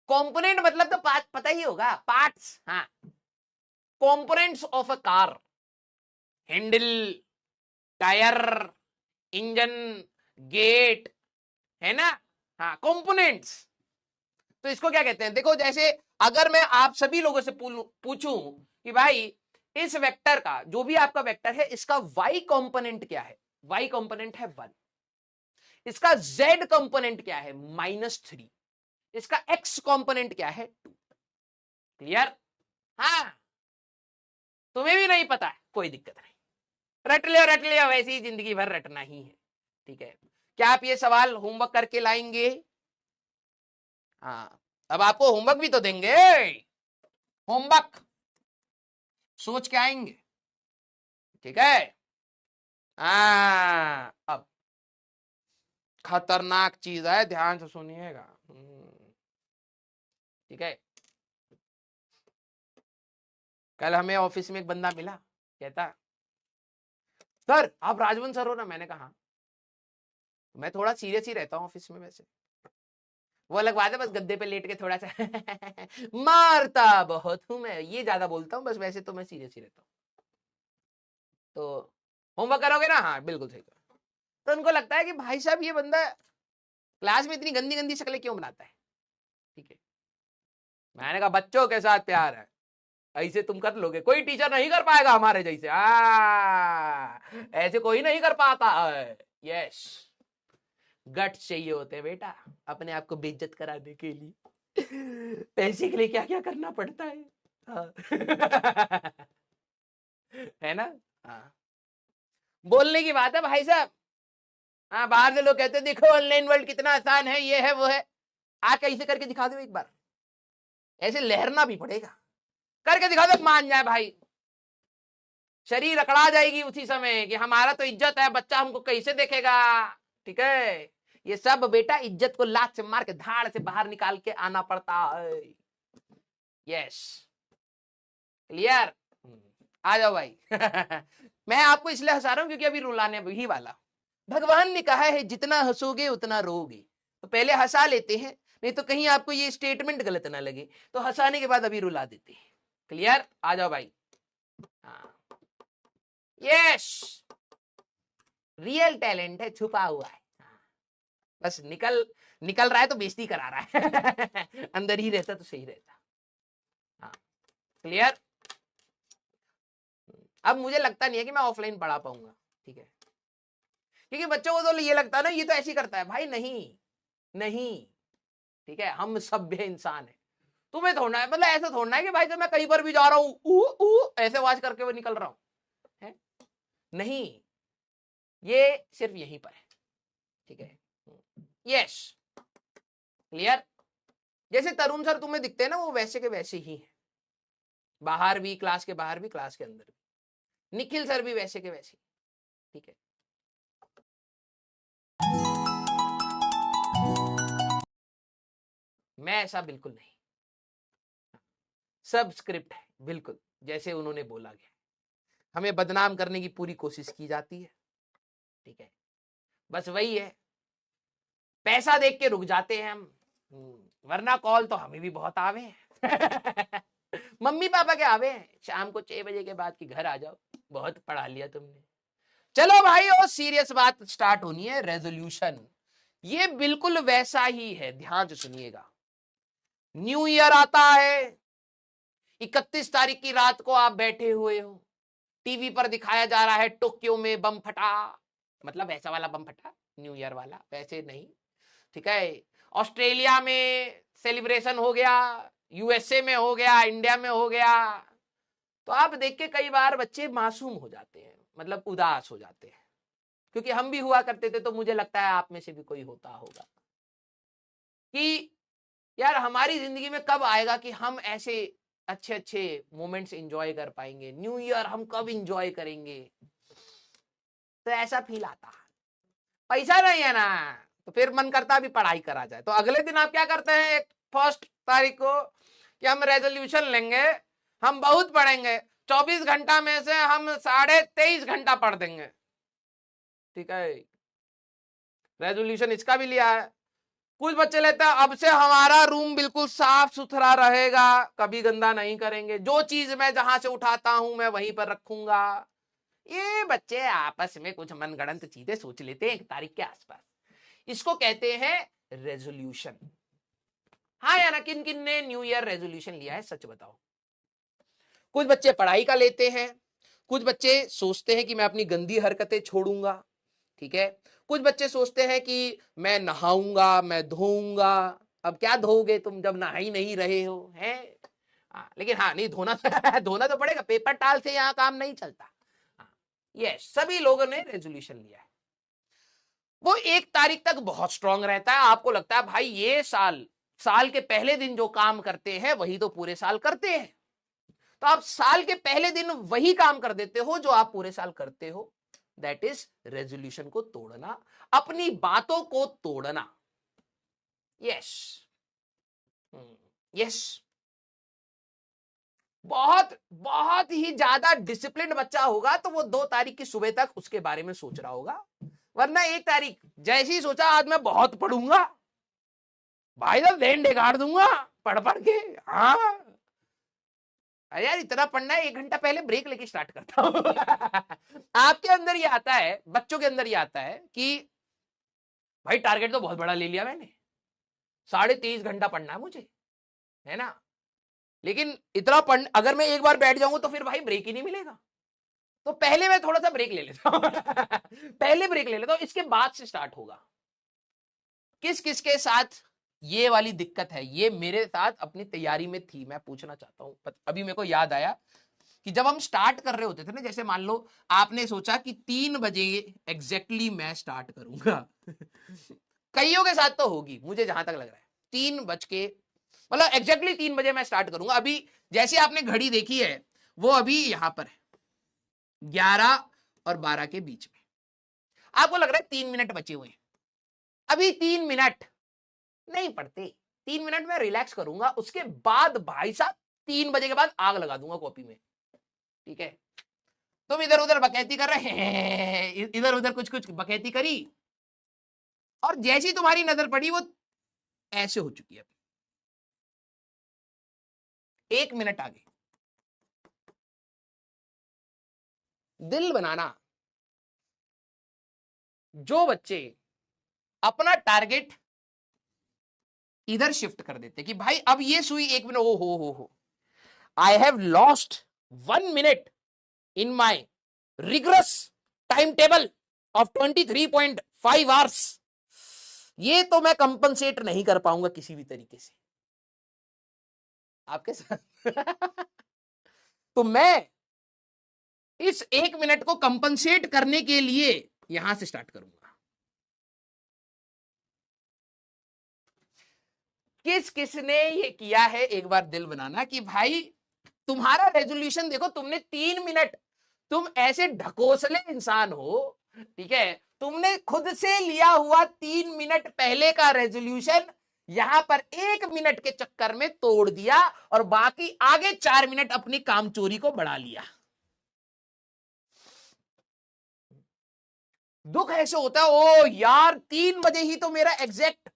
Component मतलब तो पता ही होगा, पार्ट्स। हाँ, components of a car, handle, tyre, engine, gate, है ना। हाँ, कंपोनेंट्स। तो इसको क्या कहते हैं, देखो जैसे अगर मैं आप सभी लोगों से पूछूं कि भाई इस वेक्टर का, जो भी आपका वेक्टर है, इसका वाई कंपोनेंट क्या है, वाई कंपोनेंट है 1, इसका जेड कंपोनेंट क्या है -3, इसका एक्स कंपोनेंट क्या है 2। क्लियर। हाँ, तुम्हें भी नहीं पता है, कोई दिक्कत नहीं, रट लियो, वैसे ही जिंदगी भर रटना ही है। ठीक है, क्या आप ये सवाल होमवर्क करके लाएंगे? हाँ, अब आपको होमवर्क भी तो देंगे, होमवर्क सोच के आएंगे। ठीक है। अब खतरनाक चीज है, ध्यान से सुनिएगा। ठीक है, कल हमें ऑफिस में एक बंदा मिला, कहता सर आप राजवंश सर हो ना। मैंने कहा मैं थोड़ा सीरियस ही रहता हूँ ऑफिस में वैसे। वो अलग बात है, बस गद्दे पे लेट के थोड़ा सा मारता बहुत हूं मैं, ये ज्यादा बोलता हूँ बस, वैसे तो मैं सीरियस ही रहता हूँ। तो होमवर्क करोगे ना? हाँ बिल्कुल सही। तो उनको लगता है कि भाई साहब ये बंदा क्लास में इतनी गंदी गंदी शक्लें क्यों बनाता है। ठीक है, मैंने कहा बच्चों के साथ प्यार है, ऐसे तुम कर लोगे, कोई टीचर नहीं कर पाएगा हमारे जैसे। ऐसे कोई नहीं कर पाता है। यस, गट चाहिए होते हैं बेटा, अपने आप को बेइज्जत कराने के लिए। पैसे के लिए क्या क्या करना पड़ता है। हाँ। है ना। हाँ, बोलने की बात है भाई साहब। हाँ, बाहर से लोग कहते हैं देखो ऑनलाइन वर्ल्ड कितना आसान है, ये है वो है। आके ऐसे करके दिखा दो एक बार, ऐसे लहरना भी पड़ेगा, करके दिखा दो, मान जाए भाई। शरीर अकड़ा जाएगी उसी समय कि हमारा तो इज्जत है, बच्चा हमको कैसे देखेगा। ठीक है, ये सब बेटा इज्जत को लात से मार के धाड़ से बाहर निकाल के आना पड़ता है। Yes, clear. आ जाओ भाई। मैं आपको इसलिए हंसा रहा हूं क्योंकि अभी रुलाने ही वाला। भगवान ने कहा है जितना हंसोगे उतना रोगे, तो पहले हंसा लेते हैं, नहीं तो कहीं आपको ये स्टेटमेंट गलत ना लगे, तो हंसाने के बाद अभी रुला देते हैं। क्लियर, आ जाओ भाई। हाँ, यस, रियल टैलेंट है, छुपा हुआ है। बस निकल निकल रहा है तो बेइज्जती करा रहा है। अंदर ही रहता तो सही रहता। हाँ, क्लियर। अब मुझे लगता नहीं है कि मैं ऑफलाइन पढ़ा पाऊंगा। ठीक है, क्योंकि बच्चों को तो ये लगता है ना ये तो ऐसे ही करता है। भाई नहीं, नहीं। ठीक है, हम सभ्य इंसान है, तुम्हें थोड़ना है, मतलब ऐसा थोड़ना है कि भाई जब मैं कहीं पर भी जा रहा हूँ ऐसे आवाज करके वो निकल रहा हूँ। नहीं, ये सिर्फ यहीं पर है। ठीक है, यस, क्लियर। जैसे तरुण सर तुम्हें दिखते हैं ना, वो वैसे के वैसे ही है, बाहर भी, क्लास के बाहर भी, क्लास के अंदर भी। निखिल सर भी वैसे के वैसे। ठीक है, मैं ऐसा बिल्कुल नहीं, सब स्क्रिप्ट है बिल्कुल जैसे उन्होंने बोला गया। हमें बदनाम करने की पूरी कोशिश की जाती है। ठीक है, बस वही है, पैसा देख के रुक जाते हैं हम, वरना कॉल तो हमें भी बहुत आवे हैं। मम्मी पापा के आवे हैं शाम को 6 बजे के बाद कि घर आ जाओ, बहुत पढ़ा लिया तुमने। चलो भाई, और सीरियस बात स्टार्ट होनी है, रेजोल्यूशन। ये बिल्कुल वैसा ही है, ध्यान से सुनिएगा। न्यू ईयर आता है, 31 तारीख की रात को आप बैठे हुए हो, टीवी पर दिखाया जा रहा है टोक्यो में बम फटा, मतलब ऐसा वाला बम फटा, न्यू ईयर वाला, वैसे नहीं। ठीक है, ऑस्ट्रेलिया में सेलिब्रेशन हो गया, यूएसए में हो गया, इंडिया में हो गया। तो आप देख के कई बार बच्चे मासूम हो जाते हैं, मतलब उदास हो जाते हैं, क्योंकि हम भी हुआ करते थे, तो मुझे लगता है आप में से भी कोई होता होगा कि यार हमारी जिंदगी में कब आएगा कि हम ऐसे अच्छे अच्छे मोमेंट्स एंजॉय कर पाएंगे, न्यू ईयर हम कब एंजॉय करेंगे। तो ऐसा फील आता है, पैसा नहीं है ना, तो फिर मन करता भी पढ़ाई करा जाए। तो अगले दिन आप क्या करते हैं, 1 तारीख को, कि हम रेजोल्यूशन लेंगे, हम बहुत पढ़ेंगे, 24 घंटा में से हम 23.5 घंटा पढ़ देंगे। ठीक है, रेजोल्यूशन इसका भी लिया है, कुछ बच्चे लेते हैं अब से हमारा रूम बिल्कुल साफ सुथरा रहेगा, कभी गंदा नहीं करेंगे, जो चीज मैं जहां से उठाता हूं मैं वहीं पर रखूंगा। ये बच्चे आपस में कुछ मनगढ़ंत चीजें सोच लेते हैं 1 तारीख के आसपास। इसको कहते हैं रेजोल्यूशन। हाँ या ना, किन किन ने न्यू ईयर रेजोल्यूशन लिया है सच बताओ। कुछ बच्चे पढ़ाई का लेते हैं, कुछ बच्चे सोचते हैं कि मैं अपनी गंदी हरकतें छोड़ूंगा, ठीक है। कुछ बच्चे सोचते हैं कि मैं नहाऊंगा, मैं धोऊंगा। अब क्या धोओगे तुम जब नहा ही नहीं रहे हो, है। लेकिन हाँ नहीं धोना धोना तो पड़ेगा, पेपर टाल से यहां काम नहीं चलता। ये सभी लोगों ने रेजोल्यूशन लिया है। वो 1 तारीख तक बहुत स्ट्रांग रहता है, आपको लगता है भाई ये साल के पहले दिन जो काम करते हैं वही तो पूरे साल करते हैं, तो आप साल के पहले दिन वही काम कर देते हो जो आप पूरे साल करते हो। दैट इज रेजोल्यूशन को तोड़ना, अपनी बातों को तोड़ना। Yes yes. बहुत बहुत ही ज्यादा डिसिप्लिन बच्चा होगा तो वो 2 तारीख की सुबह तक उसके बारे में सोच रहा होगा, वरना 1 तारीख जैसे ही सोचा आज मैं बहुत पढ़ूंगा भाई साहब, देन डेगाड़ दूंगा पढ़ पढ़ के। हाँ अरे यार इतना पढ़ना है, 1 घंटा पहले ब्रेक लेके स्टार्ट करता हूं। आपके अंदर ये आता है, बच्चों के अंदर ये आता है कि भाई टारगेट तो बहुत बड़ा ले लिया मैंने, 23.5 घंटा पढ़ना है मुझे, है ना। लेकिन इतना पढ़ अगर मैं एक बार बैठ जाऊंगा तो फिर भाई ब्रेक ही नहीं मिलेगा, तो पहले मैं थोड़ा सा ब्रेक ले लेता हूं। पहले ब्रेक ले लेता हूं, इसके बाद से स्टार्ट होगा। किस किस के साथ ये वाली दिक्कत है, ये मेरे साथ अपनी तैयारी में थी, मैं पूछना चाहता हूं। अभी मेरे को याद आया कि जब हम स्टार्ट कर रहे होते थे ना, जैसे मान लो आपने सोचा कि 3 बजे एग्जैक्टली मैं स्टार्ट करूंगा। कईयों के साथ तो होगी, मुझे जहां तक लग रहा है 3 बज के मतलब एग्जैक्टली 3 बजे मैं स्टार्ट करूंगा। अभी जैसे आपने घड़ी देखी है वो अभी यहां पर है 11 और 12 के बीच में, आपको लग रहा है 3 मिनट बचे हुए हैं, अभी 3 मिनट नहीं पढ़ते, 3 मिनट में रिलैक्स करूंगा, उसके बाद भाई साहब 3 बजे के बाद आग लगा दूंगा कॉपी में, ठीक है। तुम इधर उधर बकैती कर रहे हैं, इधर उधर कुछ कुछ बकैती करी और जैसी तुम्हारी नजर पड़ी वो ऐसे हो चुकी है। 1 मिनट आगे दिल बनाना। जो बच्चे अपना टारगेट इधर शिफ्ट कर देते कि भाई अब ये सुई 1 मिनट, ओ हो I have lost 1 minute in my regress time table of 23.5 hours, ये तो मैं कंपनसेट नहीं कर पाऊंगा किसी भी तरीके से आपके साथ। तो मैं इस 1 मिनट को कंपनसेट करने के लिए यहां से स्टार्ट करूंगा। किस किसने ये किया है एक बार दिल बनाना कि भाई तुम्हारा रेजोल्यूशन देखो, तुमने 3 मिनट, तुम ऐसे ढकोसले इंसान हो, ठीक है, तुमने खुद से लिया हुआ 3 मिनट पहले का रेजोल्यूशन यहां पर 1 मिनट के चक्कर में तोड़ दिया और बाकी आगे 4 मिनट अपनी कामचोरी को बढ़ा लिया। दुख ऐसे होता है, ओ यार 3 बजे ही तो मेरा एग्जैक्ट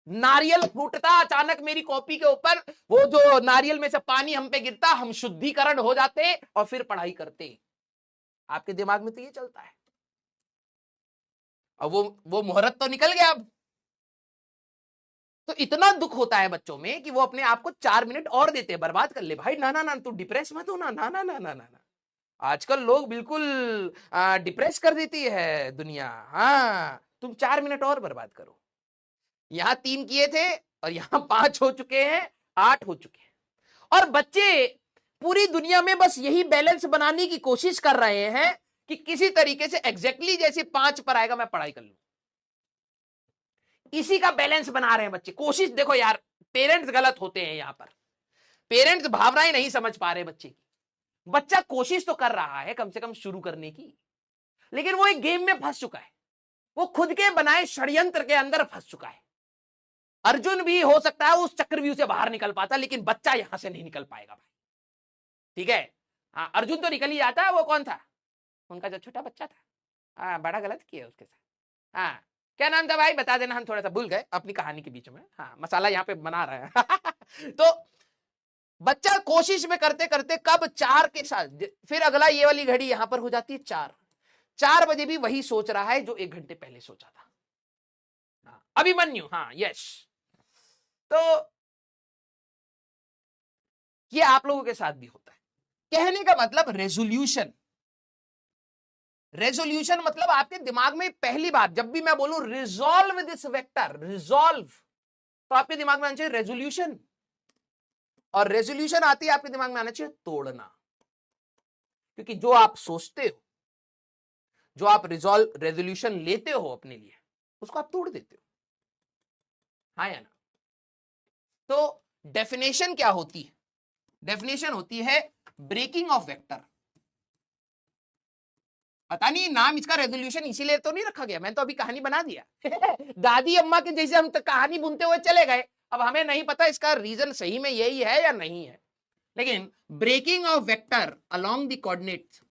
नारियल फूटता, अचानक मेरी कॉपी के ऊपर वो जो नारियल में से पानी हम पे गिरता, हम शुद्धिकरण हो जाते और फिर पढ़ाई करते। आपके दिमाग में तो ये चलता है। अब वो मुहूर्त तो निकल गया अब, तो इतना दुख होता है बच्चों में कि वो अपने आप को 4 मिनट और देते हैं, बर्बाद कर ले भाई। ना ना ना, तू डिप्रेस मत हो ना, ना ना ना ना ना। आजकल लोग बिल्कुल डिप्रेस कर देती है दुनिया। हाँ तुम 4 मिनट और बर्बाद करो। यहां 3 किए थे और यहां 5 हो चुके हैं, 8 हो चुके हैं। और बच्चे पूरी दुनिया में बस यही बैलेंस बनाने की कोशिश कर रहे हैं कि किसी तरीके से एग्जैक्टली जैसे 5 पर आएगा मैं पढ़ाई कर लूं, इसी का बैलेंस बना रहे हैं बच्चे। कोशिश देखो यार, पेरेंट्स गलत होते हैं यहां पर, पेरेंट्स भावनाएं नहीं समझ पा रहे बच्चे की। बच्चा कोशिश तो कर रहा है कम से कम शुरू करने की, लेकिन वो एक गेम में फंस चुका है, वो खुद के बनाए षड्यंत्र के अंदर फंस चुका है। अर्जुन भी हो सकता है उस चक्रव्यूह से बाहर निकल पाता, लेकिन बच्चा यहां से नहीं निकल पाएगा भाई, ठीक है। हाँ अर्जुन तो निकल ही जाता है, वो कौन था उनका जो छोटा बच्चा था, हाँ बड़ा गलत किया उसके साथ। हाँ क्या नाम था भाई, बता देना, हम थोड़ा सा भूल गए अपनी कहानी के बीच में। हाँ, मसाला यहाँ पे बना रहा है। तो बच्चा कोशिश में करते करते कब 4 के साथ, फिर अगला ये वाली घड़ी यहां पर हो जाती है 4 बजे भी वही सोच रहा है जो 1 घंटे पहले सोचा था। हाँ, अभिमन्यु, हाँ यस। तो ये आप लोगों के साथ भी होता है। कहने का मतलब रेजोल्यूशन, रेजोल्यूशन मतलब आपके दिमाग में पहली बार जब भी मैं बोलूं रिजॉल्व दिस वेक्टर, रिजॉल्व, तो आपके दिमाग में आना चाहिए रेजोल्यूशन, और रेजोल्यूशन आती है आपके दिमाग में आना चाहिए तोड़ना। क्योंकि जो आप सोचते हो, जो आप रेजोल्यूशन लेते हो अपने लिए, उसको आप तोड़ देते हो, हाँ या ना। तो डेफिनेशन क्या होती है, डेफिनेशन होती है ब्रेकिंग ऑफ वेक्टर। पता नहीं नाम इसका रेजोल्यूशन इसीलिए तो नहीं रखा गया, मैं तो अभी कहानी बना दिया। दादी अम्मा के जैसे हम तो कहानी बुनते हुए चले गए, अब हमें नहीं पता इसका रीजन सही में यही है या नहीं है। लेकिन breaking of vector along the coordinates